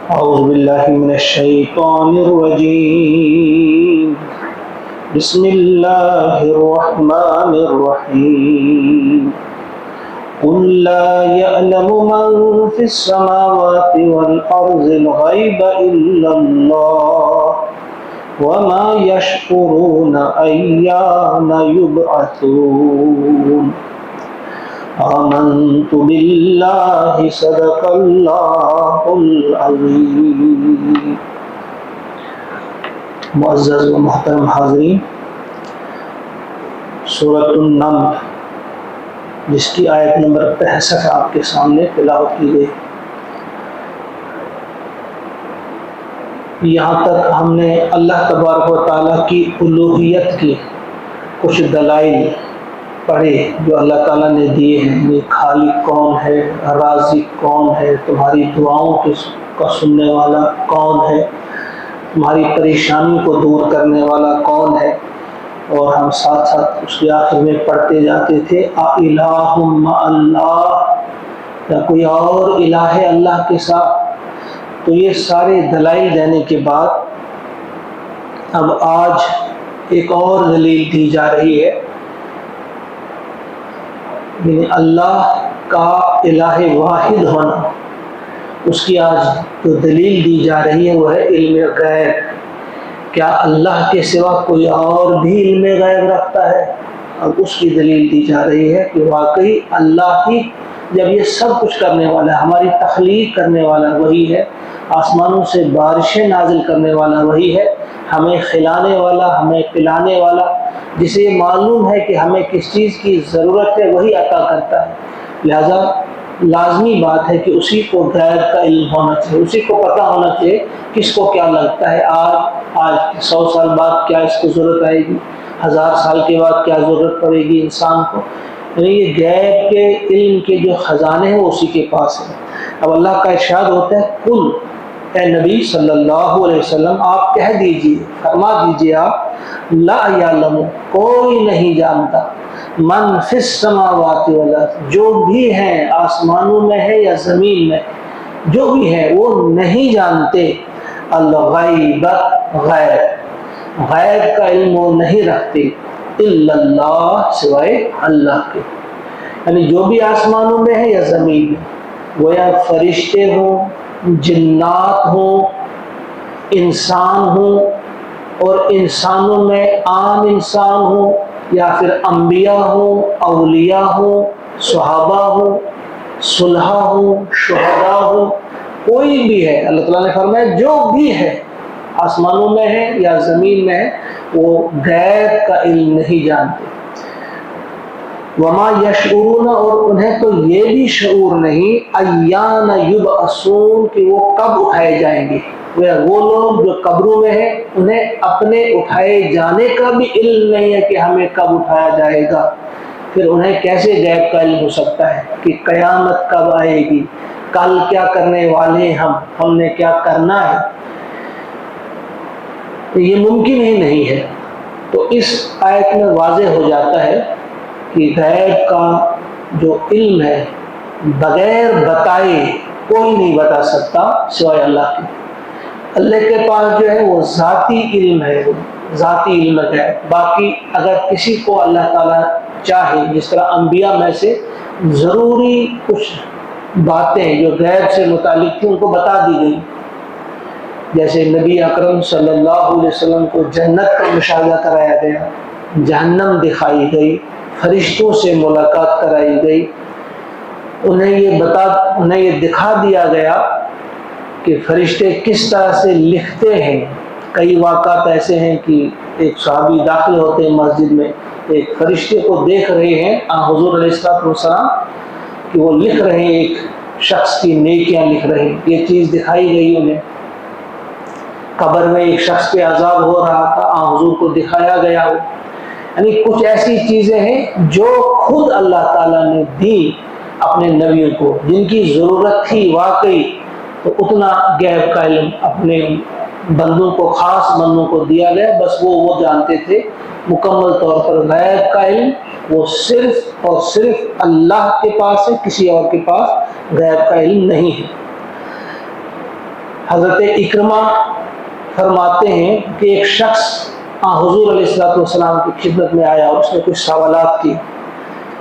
أعوذ بالله من الشيطان الرجيم. بسم الله الرحمن الرحيم. قل لا يعلم من في السماوات والأرض الغيب إلا الله وما يشعرون أيان يبعثون. آمنت بالله صدق اللہ العظیم. معزز و محترم حاضرین، سورۃ النمل جس کی آیت نمبر 65 آپ کے سامنے تلاوت کی گئی. یہاں تک ہم نے اللہ تبارک و تعالیٰ کی الوہیت کی کچھ دلائل پڑھے جو اللہ تعالیٰ نے دیے ہیں. یہ خالق کون ہے، رازق کون ہے، تمہاری دعاؤں کا سننے والا کون ہے، تمہاری پریشانی کو دور کرنے والا کون ہے. اور ہم ساتھ ساتھ اس کے آخر میں پڑھتے جاتے تھے الہ مع اللہ، یا کوئی اور الہ ہے اللہ کے ساتھ. تو یہ سارے دلائل دینے کے بعد اب آج ایک اور دلیل دی جا رہی ہے. یعنی اللہ کا الہ واحد ہونا، اس کی آج جو دلیل دی جا رہی ہے وہ ہے علم غیب. کیا اللہ کے سوا کوئی اور بھی علم غیب رکھتا ہے؟ اب اس کی دلیل دی جا رہی ہے کہ واقعی اللہ ہی جب یہ سب کچھ کرنے والا ہے، ہماری تخلیق کرنے والا وہی ہے، آسمانوں سے بارشیں نازل کرنے والا وہی ہے، ہمیں کھلانے والا، ہمیں پلانے والا، جسے یہ معلوم ہے کہ ہمیں کس چیز کی ضرورت ہے وہی عطا کرتا ہے. لہذا لازمی بات ہے کہ اسی کو غیب کا علم ہونا چاہیے، اسی کو پتہ ہونا چاہیے کس کو کیا لگتا ہے. آج 100 سال بعد کیا اس کو ضرورت آئے گی، 1000 سال کے بعد کیا ضرورت پڑے گی انسان کو. یعنی یہ غیب کے علم کے جو خزانے ہیں وہ اسی کے پاس ہیں. اب اللہ کا ارشاد ہوتا ہے کل، اے نبی صلی اللہ علیہ وسلم آپ کہہ دیجئے، فرما دیجئے آپ، لا یعلم کوئی نہیں جانتا، من فی السماوات والارض جو بھی ہیں آسمانوں میں ہے یا زمین میں، جو بھی ہے وہ نہیں جانتے، الغیب غیب کا علم وہ نہیں رکھتے، الا اللہ سوائے اللہ کے. یعنی جو بھی آسمانوں میں ہے یا زمین میں، وہ یا فرشتے ہوں، جنات ہوں، انسان ہوں، اور انسانوں میں عام انسان ہوں، یا پھر انبیاء ہوں، اولیاء ہوں، صحابہ ہوں، صلحاء ہوں، شہداء ہوں، کوئی بھی ہے. اللہ تعالیٰ نے فرمایا جو بھی ہے آسمانوں میں ہے یا زمین میں ہے وہ غیب کا علم نہیں جانتے. وما یشعرون اور انہیں تو یہ بھی شعور نہیں، ایان یبعثون کہ وہ کب اٹھائے جائیں گے. وہ لوگ جو قبروں میں ہیں انہیں اپنے اٹھائے جانے کا بھی علم نہیں ہے کہ ہمیں کب اٹھایا جائے گا. پھر انہیں کیسے غیب کا علم ہو سکتا ہے کہ قیامت کب آئے گی، کل کیا کرنے والے ہیں، ہم نے کیا کرنا ہے. یہ ممکن ہی نہیں ہے. تو اس آیت میں واضح ہو جاتا ہے کہ غیب کا جو علم ہے بغیر بتائے کوئی نہیں بتا سکتا سوائے اللہ کے. اللہ کے پاس جو ہے وہ ذاتی علم ہے، وہ ذاتی علم ہے. باقی اگر کسی کو اللہ تعالیٰ چاہے، جس طرح انبیاء میں سے ضروری کچھ باتیں جو غیب سے متعلق تھیں ان کو بتا دی گئی، جیسے نبی اکرم صلی اللہ علیہ وسلم کو جنت کا مشاہدہ کرایا گیا، جہنم دکھائی گئی، فرشتوں سے ملاقات کرائی گئی، انہیں یہ دکھا دیا گیا کہ فرشتے کس طرح سے لکھتے ہیں. کئی واقعات ایسے ہیں کہ ایک صحابی داخل ہوتے ہیں مسجد میں، ایک فرشتے کو دیکھ رہے ہیں حضور علیہ السلام کہ وہ لکھ رہے ہیں، ایک شخص کی نیکیاں لکھ رہے ہیں. یہ چیز دکھائی گئی انہیں. قبر میں ایک شخص پہ عذاب ہو رہا تھا، حضور کو دکھایا گیا. یعنی کچھ ایسی چیزیں ہیں جو خود اللہ تعالیٰ نے دی اپنے نبیوں کو، جن کی ضرورت تھی واقعی. تو اتنا غیب کا علم اپنے بندوں کو، خاص بندوں کو دیا گیا، بس وہ جانتے تھے. مکمل طور پر غیب کا علم وہ صرف اور صرف اللہ کے پاس ہے، کسی اور کے پاس غیب کا علم نہیں ہے. حضرت اکرمہ فرماتے ہیں کہ ایک شخص حضور علیہ الصلوۃ والسلام کی خدمت میں آیا اور اس نے کچھ سوالات کی.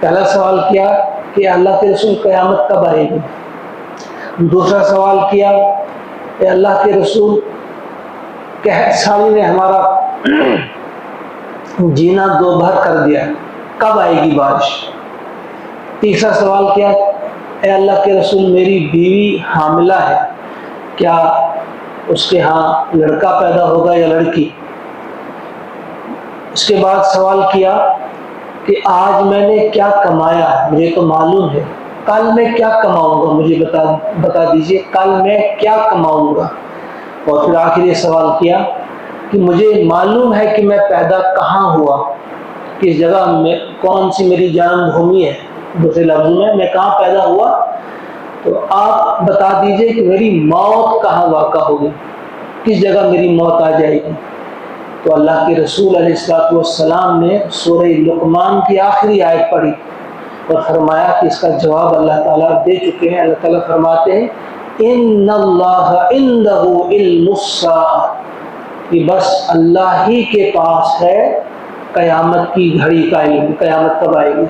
پہلا سوال کیا کہ اللہ کے رسول قیامت کب آئے گی. دوسرا سوال کیا کہ اللہ کے رسول قحط سالی نے ہمارا جینا دوبھر کر دیا، کب آئے گی بارش. تیسرا سوال کیا، اے اللہ کے رسول میری بیوی حاملہ ہے، کیا اس کے ہاں لڑکا پیدا ہوگا یا لڑکی. اس کے بعد سوال کیا کہ آج میں نے کیا کمایا، مجھے تو معلوم ہے، کل میں کیا کماؤں گا، مجھے بتا دیجئے کل میں کیا کماؤں گا. اور پھر آخر یہ سوال کیا کہ مجھے معلوم ہے کہ میں پیدا کہاں ہوا، کس جگہ میں، کون سی میری جنم بھومی ہے، دوسرے لفظوں میں کہاں پیدا ہوا، تو آپ بتا دیجئے کہ میری موت کہاں واقع ہوگی، کس جگہ میری موت آ جائے گی. تو اللہ کے رسول علیہ الصلوۃ والسلام نے سورہ لقمان کی آخری آیت پڑھی اور فرمایا کہ اس کا جواب اللہ تعالیٰ دے چکے ہیں. اللہ تعالیٰ فرماتے ہیں ان اللہ عندہ علم الساعہ، کہ بس اللہ ہی کے پاس ہے قیامت کی گھڑی کا علم، قیامت کب آئے گی.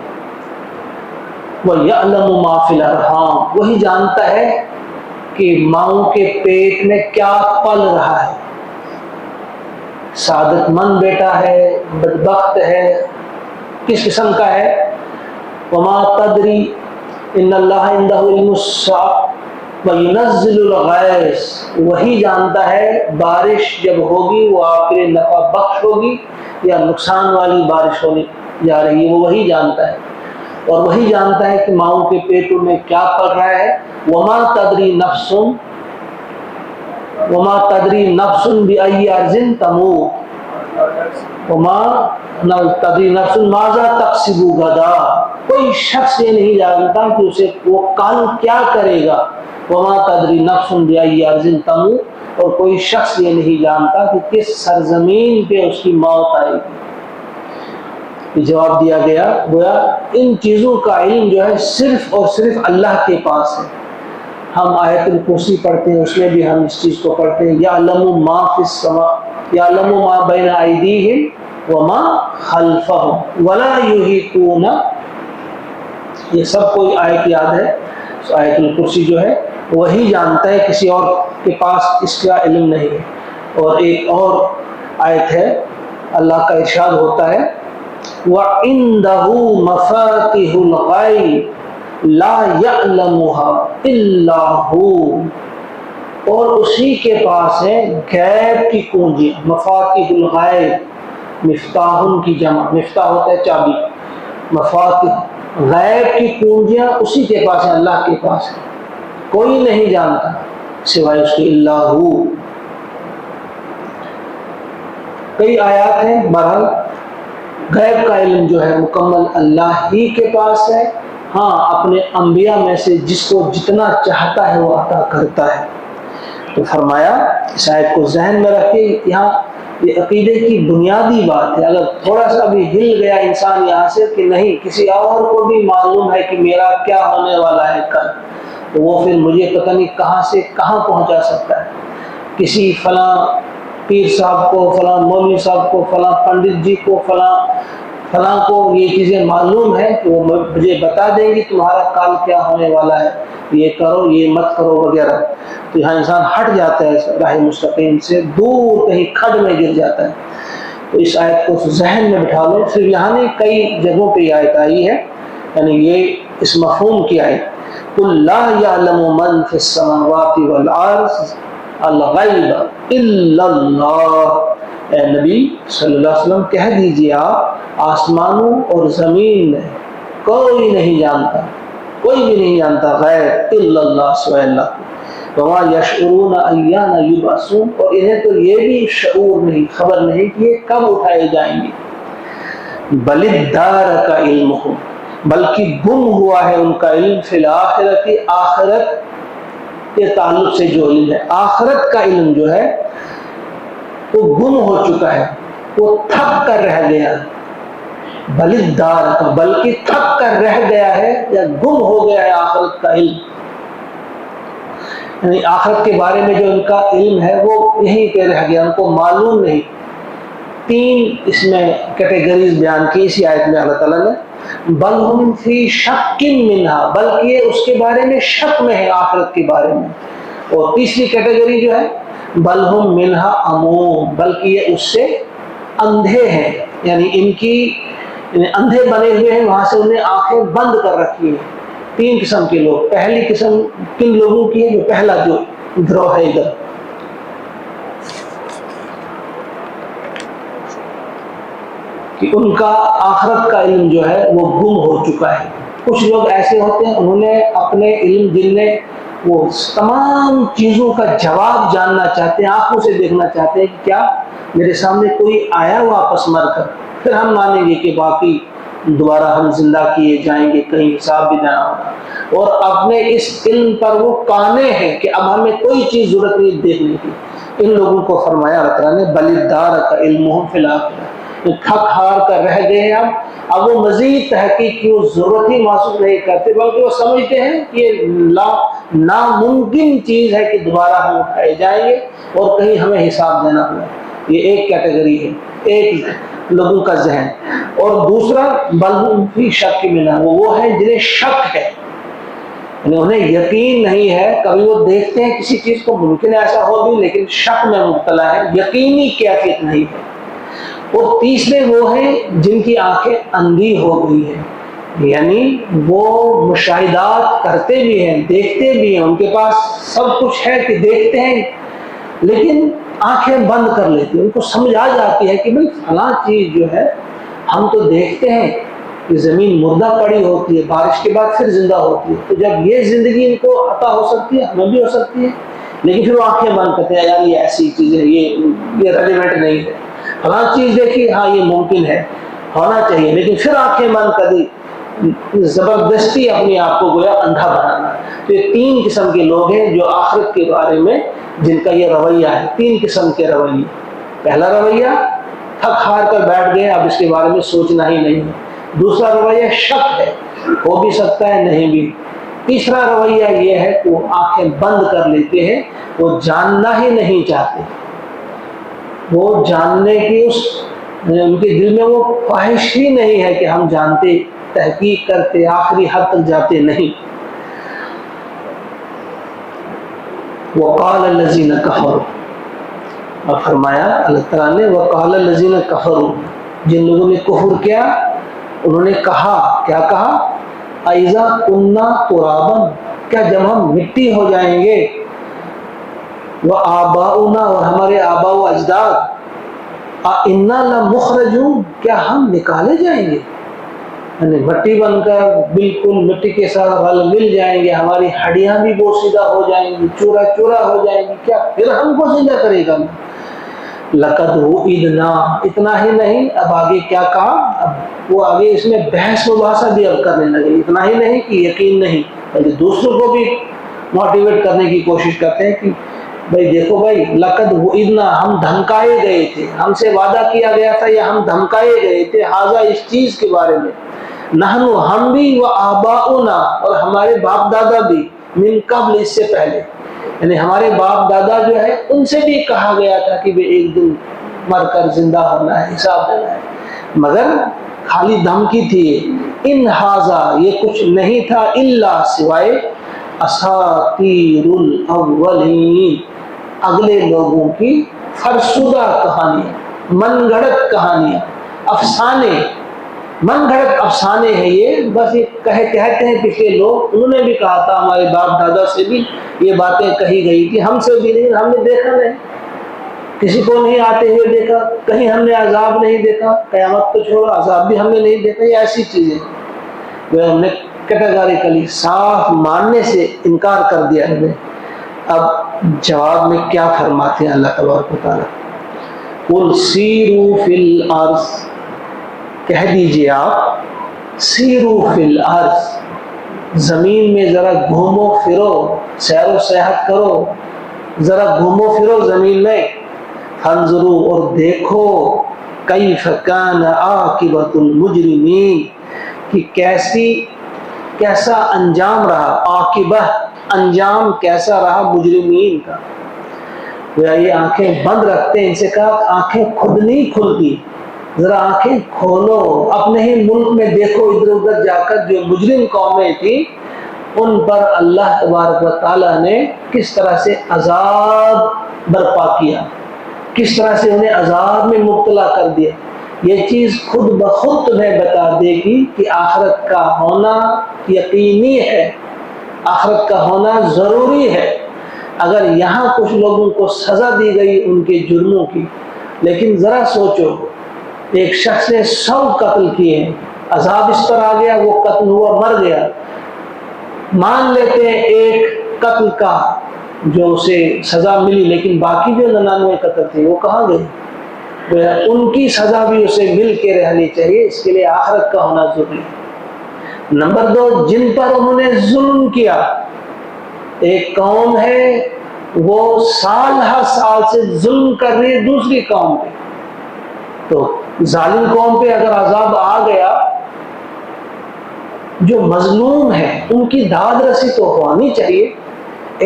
وَيَعْلَمُ مَا فِي الْأَرْحَامِ، وہی جانتا ہے کہ ماؤں کے پیٹ میں کیا پل رہا ہے، سعادت مند بیٹا ہے، بدبخت ہے، کس قسم کا ہے. وما تدری ان اللہ عندہ علم الساعہ وینزل الغیث، وہی جانتا ہے بارش جب ہوگی وہ آپ کے نفع بخش ہوگی یا نقصان والی بارش ہونے جا رہی ہے، وہ وہی جانتا ہے. اور وہی جانتا ہے کہ ماؤں کے پیٹوں میں کیا پڑ رہا ہے. وما تدری نفس بأی ارض تموت وما تدری نفس ماذا تکسب غدا، کوئی شخص یہ نہیں جانتا کہ اسے وہ کل کیا کرے گا. وما تدری نفس بأی ارض تموت، اور کوئی شخص یہ نہیں جانتا کہ کس سرزمین پہ اس کی موت آئے گی. جواب دیا گیا گویا ان چیزوں کا علم جو ہے صرف اور صرف اللہ کے پاس ہے. ہم آیت الکرسی پڑھتے ہیں، اس میں بھی ہم اس چیز کو پڑھتے ہیں یعلم ما فی السماء یعلم ما بین ایدیہم وما خلفہم ولا یحیطون، یہ سب کوئی آیت یاد ہے. آیت الکرسی جو ہے وہی جانتا ہے، کسی اور کے پاس اس کا علم نہیں ہے. اور ایک اور آیت ہے اللہ کا ارشاد ہوتا ہے وَعِندَهُ مَفَاتِحُ الْغَيْبِ لَا يَعْلَمُهَا إِلَّا هُوَ، اور اسی کے پاس ہے غیب کی کنجیاں. مفاتیح الغیب، مفتاح کی جمع، مفتاح ہوتا ہے چابی، مفاتیح غیب کی کنجیاں اسی کے پاس ہیں، اللہ کے پاس ہے، کوئی نہیں جانتا سوائے اس کے الا ہو. کئی آیات ہیں. بہرحال غیب کا علم جو ہے مکمل اللہ ہی کے پاس ہے. ہاں اپنے انبیاء میں سے جس کو جتنا چاہتا ہے وہ عطا کرتا ہے. تو فرمایا اس آیت کو ذہن میں رکھ کے، یہاں یہ عقیدے کی بنیادی بات ہے. اگر تھوڑا سا بھی ہل گیا انسان یہاں سے کہ نہیں کسی اور کو بھی معلوم ہے کہ میرا کیا ہونے والا ہے کل، تو وہ پھر مجھے پتہ نہیں کہاں سے کہاں پہنچا سکتا ہے. کسی فلاں پیر صاحب کو، فلاں مولوی صاحب کو، فلاں پنڈت جی کو، فلاں کو یہ چیزیں معلوم ہیں کہ وہ مجھے بتا دیں گی تمہارا کال کیا ہونے والا ہے، یہ کرو یہ مت کرو وغیرہ. تو یہاں انسان ہٹ جاتا ہے راہ مستقیم سے، دور کہیں کھڈ میں گر جاتا ہے. تو اس آیت کو ذہن میں بٹھا لو. صرف یہاں نہیں کئی جگہوں پہ یہ آیت آئی ہے، یعنی یہ اس مفہوم کی آیت قُلْ لَا يَعْلَمُ مَنْ فِي السَّمَاوَاتِ وَالْأَرْضِ الْغَيْبَ إِلَّا اللَّهُ، اے نبی صلی اللہ علیہ وسلم کہہ دیجئے آپ آسمانوں اور زمین میں کوئی نہیں جانتا، کوئی بھی نہیں جانتا غیب الا اللہ، سوائے اللہ کو. وما یشعرون ایان یبعثون، اور انہیں تو یہ بھی شعور نہیں، خبر نہیں کہ یہ کب اٹھائے جائیں گے. بل ادارک علمہم، بلکہ گم ہوا ہے ان کا علم، فی الآخرۃ، آخرت کے تعلق سے جو علم ہے، آخرت کا علم جو ہے وہ گم ہو چکا ہے، وہ تھک کر رہ گیا. بل ادارک، بلکہ تھک کر رہ گیا ہے یا گم ہو گیا ہے آخرت کا علم. یعنی آخرت کے بارے میں جو ان کا علم ہے وہ یہیں پہ رہ گیا، ان کو معلوم نہیں۔ 3 اس میں کیٹیگریز بیان کی اسی آیت میں اللہ تعالیٰ نے، بل ہم فی شک منہا، بلکہ یہ اس کے بارے میں شک میں ہے، آخرت کے بارے میں۔ اور تیسری کیٹیگری جو ہے بل ہم منہا عمون، بلکہ یہ اس سے اندھے ہیں، یعنی ان کی اندھے بنے ہوئے ہیں، وہاں سے انہیں آنکھیں بند کر رکھی ہیں۔ 3 قسم کے لوگ۔ پہلی قسم کن لوگوں کی ہے؟ جو پہلا جو گروہ ہے ادھر، کہ ان کا آخرت کا علم جو ہے وہ گم ہو چکا ہے۔ کچھ لوگ ایسے ہوتے ہیں انہوں نے اپنے علم دل میں وہ تمام چیزوں کا جواب جاننا چاہتے ہیں، آنکھوں سے دیکھنا چاہتے ہیں کہ کیا میرے سامنے کوئی آیا واپس مر کر، پھر ہم مانیں گے کہ باقی دوبارہ ہم زندہ کیے جائیں گے، کہیں حساب بھی دینا ہوگا۔ اور اپنے اس علم پر وہ قانے ہیں کہ اب ہمیں کوئی چیز ضرورت نہیں دیکھنے کی۔ ان لوگوں کو فرمایا اللہ تعالیٰ نے بل ادارک علمہم فی الآخرہ، تھک ہار کر رہ گئے ہیں، اب وہ مزید تحقیق کی وہ ضرورت ہی محسوس نہیں کرتے، بلکہ وہ سمجھتے ہیں کہ یہ ناممکن چیز ہے کہ دوبارہ ہم اٹھائے جائیں گے اور کہیں ہمیں حساب دینا ہوگا۔ یہ ایک کیٹیگری ہے، ایک لوگوں کا ذہن۔ اور دوسرا بل ہم فی شک منہا، وہ ہے جنہیں شک ہے، یعنی انہیں یقین نہیں ہے، کبھی وہ دیکھتے ہیں کسی چیز کو، ممکن ایسا ہو بھی، لیکن شک میں مبتلا ہے، یقینی کیفیت نہیں ہے۔ اور تیسرے وہ ہیں جن کی آنکھیں اندھی ہو گئی ہیں، یعنی وہ مشاہدات کرتے بھی ہیں، دیکھتے بھی ہیں، ان کے پاس سب کچھ ہے کہ دیکھتے ہیں، لیکن آنکھیں بند کر لیتے ہیں۔ ان کو سمجھ آ جاتی ہے کہ بھئی فلاں چیز جو ہے ہم تو دیکھتے ہیں کہ زمین مردہ پڑی ہوتی ہے، بارش کے بعد پھر زندہ ہوتی ہے، تو جب یہ زندگی ان کو عطا ہو سکتی ہے ہمیں بھی ہو سکتی ہے، لیکن پھر وہ آنکھیں بند کرتے ہیں، یار یہ ایسی چیز ہے، یہ ریلیونٹ نہیں ہے۔ فلاں چیز دیکھی، ہاں یہ ممکن ہے، ہونا چاہیے، لیکن پھر آنکھیں بند کر دی، زبردستی اپنے آپ کو گویا اندھا بنانا۔ تو یہ 3 قسم کے لوگ ہیں جو آخرت کے بارے میں جن کا یہ رویہ ہے۔ 3 قسم کے رویے۔ پہلا رویہ تھک ہار کر بیٹھ گئے، اب اس کے بارے میں سوچنا ہی نہیں ہے۔ دوسرا رویہ شک ہے، ہو بھی سکتا ہے نہیں بھی۔ تیسرا رویہ یہ ہے کہ وہ آنکھیں بند کر لیتے ہیں، وہ جاننا ہی نہیں چاہتے، وہ جاننے کی ان کے دل میں وہ خواہش ہی نہیں ہے کہ ہم جانتے، تحقیق کرتے، آخری حد تک جاتے نہیں۔ وقال الذین کفروا، اب فرمایا اللہ تعالیٰ نے وقال الذین کفروا، جن لوگوں نے کفر کیا انہوں نے کہا، کیا کہا؟ اذا کنا ترابا، کیا جب ہم مٹی ہو جائیں گے، وآباؤنا، اور ہمارے آباء و اجداد، انا لمخرجون، کیا ہم نکالے جائیں گے، یعنی مٹی بن کر بالکل مٹی کے ساتھ غل مل جائیں گے، ہماری ہڈیاں بھی بوسیدہ ہو جائیں گی، چورا چورا ہو جائیں گی، کیا پھر ہم کو زندہ کرے گا؟ لقد وعدنا، اتنا ہی نہیں، اب آگے کیا کہا، اب وہ آگے اس میں بحث مباحثہ بھی اب کرنے لگے۔ اتنا ہی نہیں کہ یقین نہیں، بلکہ دوسروں کو بھی موٹیویٹ کرنے کی کوشش کرتے ہیں کہ بھائی دیکھو بھائی، لقد وعدنا، ہم دھمکائے گئے تھے، ہم سے وعدہ کیا گیا تھا یا ہم دھمکائے گئے تھے، ہذا، اس چیز کے بارے میں، نحن، ہم بھی، و آباؤنا، اور ہمارے باپ دادا بھی، من قبل، اس سے پہلے، یعنی ہمارے باپ دادا جو ہے ان سے بھی کہا گیا تھا کہ ایک دن مر کر زندہ ہونا ہے، حساب دینا ہے، مگر خالی دھمکی تھی۔ ان ھذا، یہ کچھ نہیں تھا، الا، سوائے، اساطیر الاولین، اگلے لوگوں کی فرسودہ کہانیاں، من گھڑت کہانیاں، افسانے، من گھڑت افسانے ہیں یہ، بس یہ کہتے ہیں پچھلے لوگ، انہوں نے بھی کہا تھا، ہمارے باپ دادا سے بھی یہ باتیں کہی گئی تھی، ہم سے بھی نہیں، ہم نے دیکھا نہیں، کسی کو نہیں آتے ہوئے دیکھا، کہیں ہم نے عذاب نہیں دیکھا، قیامت تو چھوڑو عذاب بھی ہم نے نہیں دیکھا، یہ ایسی چیزیں وہ ہم نے کیٹیگریکلی صاف ماننے سے انکار کر دیا ہمیں۔ اب جواب میں کیا فرماتے ہیں اللہ تبارک و تعالیٰ؟ قل سیروا فی الارض، کہہ دیجئے آپ، سیروا فی الارض، زمین میں ذرا گھومو پھرو، سیر و سیاحت کرو، ذرا گھومو پھرو زمین میں، فانظروا، اور دیکھو، کیف کان عاقبۃ المجرمین، کہ کیسا انجام رہا، عاقبہ انجام کیسا رہا مجرمین کا۔ یہ آنکھیں بند رکھتے ہیں، ان سے کہا آنکھیں خود نہیں کھلتی، ذرا آنکھیں کھولو، اپنے ہی ملک میں دیکھو ادھر ادھر جا کر جو مجرم قومیں تھیں ان پر اللہ تبارک و تعالیٰ نے کس طرح سے عذاب برپا کیا، کس طرح سے انہیں عذاب میں مبتلا کر دیا۔ یہ چیز خود بخود تمہیں بتا دے گی کہ آخرت کا ہونا یقینی ہے، آخرت کا ہونا ضروری ہے۔ اگر یہاں کچھ لوگوں کو سزا دی گئی ان کے جرموں کی، لیکن ذرا سوچو ایک شخص نے 100 قتل کیے ہیں، عذاب اس پر آ گیا، وہ قتل ہوا مر گیا، مان لیتے ہیں ایک قتل کا جو اسے سزا ملی، لیکن باقی جو 99 قتل تھے وہ کہاں گئے؟ ان کی سزا بھی اسے مل کے رہنی چاہیے، اس کے لیے آخرت کا ہونا ضروری ہے۔ نمبر 2، جن پر انہوں نے ظلم کیا، ایک قوم ہے وہ سال ہر سال سے ظلم کر رہی ہے دوسری قوم پہ، تو ظالم قوم پہ اگر عذاب آ گیا، جو مظلوم ہے ان کی داد رسی تو ہونی چاہیے،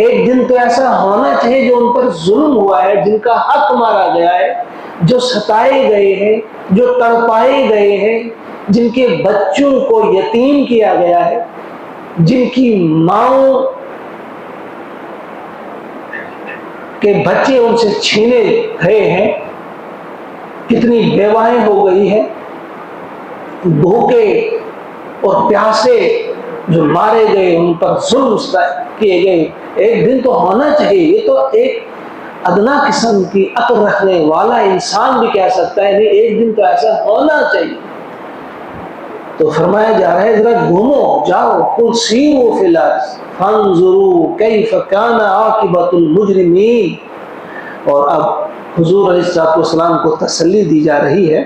ایک دن تو ایسا ہونا چاہیے جو ان پر ظلم ہوا ہے، جن کا حق مارا گیا ہے، جو ستائے گئے ہیں، جو تڑپائے گئے ہیں، جن کے بچوں کو یتیم کیا گیا ہے، جن کی ماؤں کے بچے ان سے چھینے گئے ہیں، کتنی بیواہیں ہو گئی ہیں، بھوکے اور پیاسے جو مارے گئے، ان پر ظلم کیے گئے، ایک دن تو ہونا چاہیے۔ یہ تو ایک ادنا قسم کی عقل رکھنے والا انسان بھی کہہ سکتا ہے نہیں ایک دن تو ایسا ہونا چاہیے۔ تو فرمایا جا رہا ہے ذرا گھومو جاؤ، قل سیروا فی الارض فانظروا کیف کان عاقبۃ المجرمین۔ اور اب حضور علیہ السلام کو تسلی دی جا رہی ہے،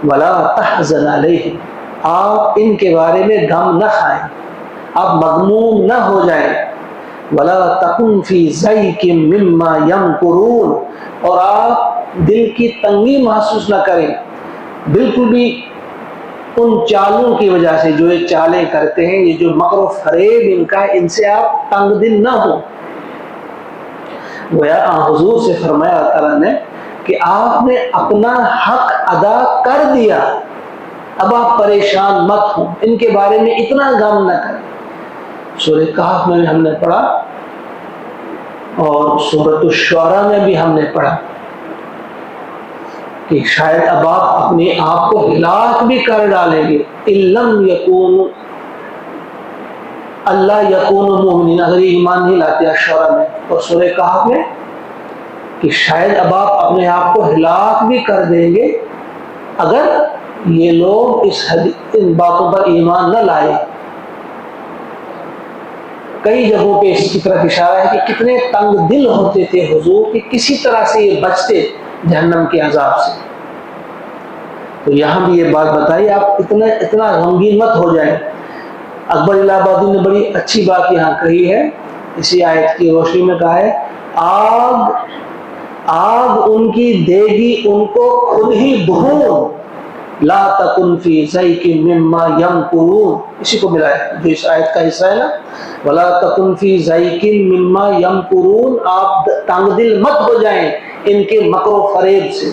ولا تحزن علیہم، آپ ان کے بارے میں غم نہ کھائیں، آپ مغموم نہ ہو جائیں، ولا تکن فی ضیق مما یمکرون، اور آپ دل کی تنگی محسوس نہ کریں بالکل بھی ان چالوں کی وجہ سے جو یہ چالیں کرتے ہیں، یہ جو مکر و فریب ان کا ہے، ان سے آپ تنگ دل نہ ہو۔ گویا حضور سے فرمایا اللہ تعالیٰ نے کہ آپ نے اپنا حق ادا کر دیا، اب آپ پریشان مت ہوں، ان کے بارے میں اتنا غم نہ کریں۔ سورہ کہف میں ہم نے پڑھا اور سورۃ الشعراء میں بھی ہم نے پڑھا کہ شاید اب آپ اپنے آپ کو ہلاک بھی کر ڈالیں گے، اِلَّمْ يَكُونُ اللہ یکون مومنین، اگر یہ ایمان نہیں لاتے الشعراء میں اور سورہ کہف میں، کہ شاید اب آپ اپنے آپ کو ہلاک بھی کر دیں گے اگر یہ لوگ ان باتوں پر ایمان نہ لائے۔ کئی جگہوں پہ اس کی طرف اشارہ ہے کہ کتنے تنگ دل ہوتے تھے حضور کہ کسی طرح سے یہ بچتے جہنم کے عذاب سے۔ تو یہاں بھی یہ بات بتائی، آپ اتنا غمگین مت ہو جائیں۔ اکبر الہ آبادی نے بڑی اچھی بات یہاں کہی ہے، اسی آیت کی روشنی میں کہا ہے، آگ ان کی دے گی ان کو خود ہی بھون، لا تکن فی ضیق مما یمکرون، اسی کو ملا ہے جو اس آیت کا حصہ ہے نا، ولا تکن فی ضیق مما یمکرون، آپ تنگ دل مت ہو جائیں ان کے مکر و فریب سے،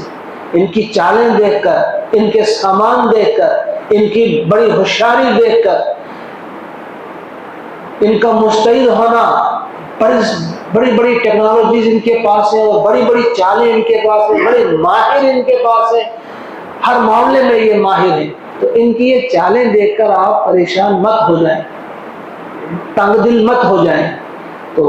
ان کی چالیں دیکھ کر، ان کے سامان دیکھ کر، ان کی بڑی ہوشیاری دیکھ کر، ان کا مستعد ہونا، بڑی بڑی ٹیکنالوجیز ان کے پاس ہیں اور بڑی بڑی چالیں ان کے پاس ہیں، بڑے ماہر ان کے پاس ہیں، ہر معاملے میں یہ ماہر ہیں، تو ان کی یہ چالیں دیکھ کر آپ پریشان مت ہو جائیں، تنگ دل مت ہو جائیں۔ تو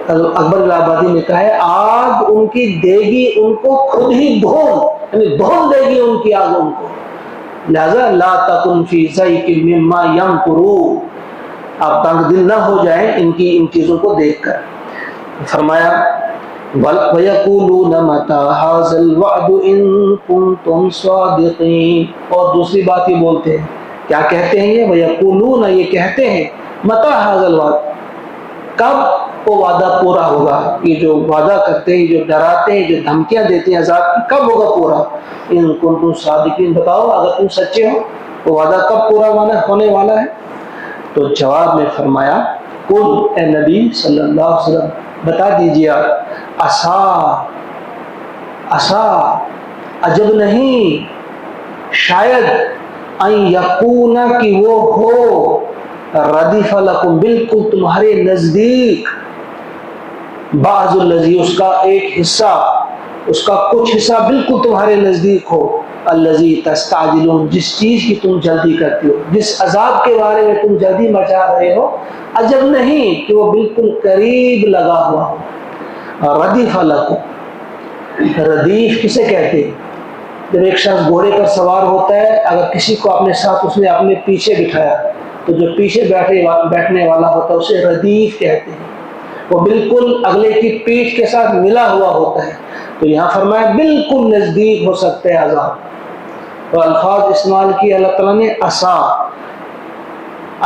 اکبر الہ آبادی نے کہا ہے آگ ان کی دے گی ان کو خود ہی بھون، یعنی بھون دے گی ان کی آگ ان کو، لہذا لا تکن فی ضیق مما یمکرون، آپ تنگ دل نہ ہو جائیں ان چیزوں کو دیکھ کر۔ فرمایا وَيَقُولُونَ مَتَى هَٰذَا الْوَعْدُ إِن كُنتُمْ صَادِقِينَ، اور دوسری بات یہ بولتے ہیں، کیا کہتے ہیں یہ؟ وَيَقُولُونَ، یہ کہتے ہیں، مَتَى هَٰذَا الْوَعْدُ، کب وہ وعدہ پورا ہوگا؟ یہ جو وعدہ کرتے ہیں، جو ڈراتے ہیں، جو دھمکیاں دیتے ہیں عذاب کی، کب ہوگا پورا؟ إِن كُنتُمْ صَادِقِينَ، بتاؤ اگر تم سچے ہو وہ وعدہ کب پورا ہونے والا ہے؟ تو جواب میں فرمایا قل اے نبی صلی اللہ علیہ وسلم بتا دیجیے آپ، عسا عجب نہیں، شاید ان یکون کہ وہ ہو، ردیف لکم بالکل تمہارے نزدیک، بعض الذی اس کا ایک حصہ، اس کا کچھ حصہ بالکل تمہارے نزدیک ہو، الذی تستعجلون جس چیز کی تم جلدی کرتے ہو، جس عذاب کے بارے میں تم جلدی مچا رہے ہو، عجب نہیں کہ وہ بالکل قریب لگا ہوا ہو۔ ردیف لکم، ردیف کسے کہتے ہیں؟ جب ایک شخص گھوڑے پر سوار ہوتا ہے، اگر کسی کو اپنے ساتھ اس نے اپنے پیچھے بٹھایا تو جو پیچھے بیٹھنے والا ہوتا ہے اسے ردیف کہتے ہیں، وہ بالکل اگلے کی پیٹھ کے ساتھ ملا ہوا ہوتا ہے۔ تو یہاں فرمایا بالکل نزدیک ہو سکتے ہیں عذاب، اور الفاظ استعمال کیے اللہ تعالیٰ نے عصا۔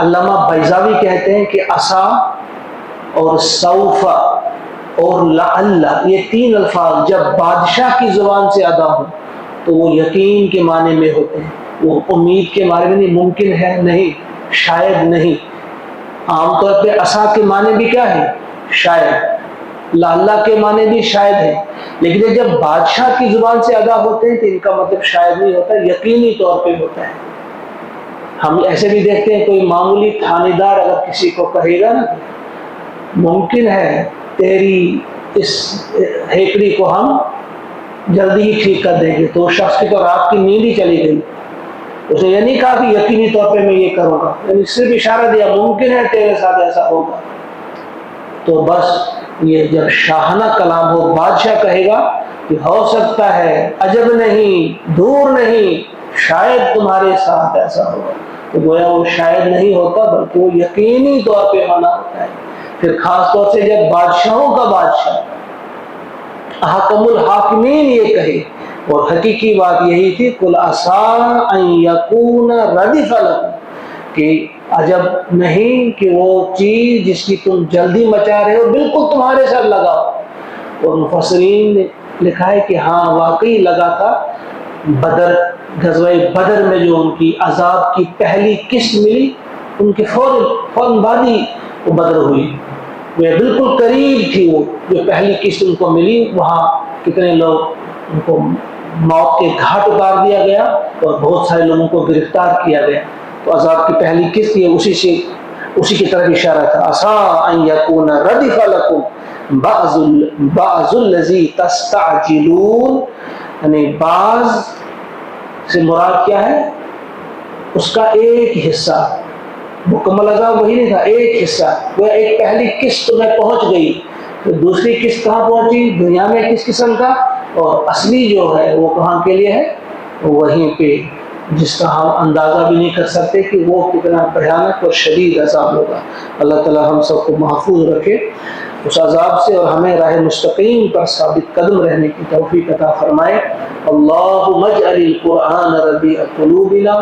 علامہ بیضاوی کہتے ہیں کہ عصا اور سوف اور لعل، یہ تین الفاظ جب بادشاہ کی زبان سے ادا ہوں تو وہ یقین کے معنی میں ہوتے ہیں، وہ امید کے معنی میں نہیں، ممکن ہے نہیں، شاید نہیں۔ عام طور پہ عصا کے معنی بھی کیا ہے؟ شاید، لعل کے معنی بھی شاید ہے، لیکن جب بادشاہ کی زبان سے ادا ہوتے ہیں تو ان کا مطلب شاید نہیں ہوتا، یقینی طور پہ ہوتا ہے۔ ہم ایسے بھی دیکھتے ہیں، کوئی معمولی تھانے دار اگر کسی کو کہے گا نا ممکن ہے تیری اس ہیکڑی کو ہم جلدی ہی ٹھیک کر دیں گے، تو اس شخص کی تو رات کی نیند ہی چلی گئی، اس نے یہ نہیں کہا کہ یقینی طور پہ میں یہ کروں گا، یعنی صرف اشارہ دیا ممکن ہے تیرے ساتھ ایسا ہوگا۔ تو بس یہ جب شاہانہ کلام ہو، بادشاہ کہے گا کہ ہو سکتا ہے، عجب نہیں، دور نہیں، شاید تمہارے ساتھ ایسا ہوگا، تو گویا وہ شاید نہیں ہوتا بلکہ وہ یقینی طور پہ ہونا ہوتا ہے۔ پھر خاص طور سے جب بادشاہوں کا بادشاہ، حکم الحاکمین یہ کہے، اور حقیقی بات یہی تھی، قل عسیٰ ان یکون ردف لکم، کہ عجب نہیں کہ وہ چیز جس کی تم جلدی مچا رہے ہو بالکل تمہارے ساتھ لگا ہو۔ اور مفسرین نے لکھا ہے کہ ہاں واقعی لگا تھا، غزوہ بدر میں جو ان کی عذاب کی پہلی قسط ملی، ان کے فوراً بعد ہی وہ بدر ہوئی، وہ بالکل قریب تھی، وہ جو پہلی قسط ان کو ملی، وہاں کتنے لوگ ان کو موت کے گھاٹ اتار دیا گیا اور بہت سارے لوگوں کو گرفتار کیا گیا۔ تو عذاب کی پہلی قسط یہ اسی کی طرف اشارہ تھا، عسیٰ ان یکون ردف لکم بعض الذی تستعجلون، یعنی بعض سے مراد کیا ہے؟ اس کا ایک حصہ، مکمل عذاب وہی نہیں تھا، ایک حصہ، وہ ایک پہلی قسط میں پہنچ گئی، تو دوسری قسط کہاں پہنچی؟ دنیا میں کس قسم کا، اور اصلی جو ہے وہ کہاں کے لیے ہے؟ وہیں پہ، جس کا ہم اندازہ بھی نہیں کر سکتے کہ وہ کتنا بھیانک اور شدید عذاب ہوگا۔ اللہ تعالی ہم سب کو محفوظ رکھے اس عذاب سے، اور ہمیں راہ مستقیم پر ثابت قدم رہنے کی توفیق عطا فرمائے۔ اللہم اجعل القرآن ربیع قلوبنا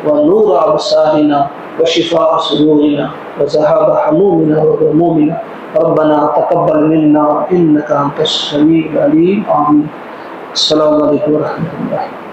ونور ابصارنا وشفاء صدورنا وذهاب همومنا وغمومنا ربنا تقبل منا انك انت السميع العليم آمين۔ السلام علیکم ورحمۃ اللہ۔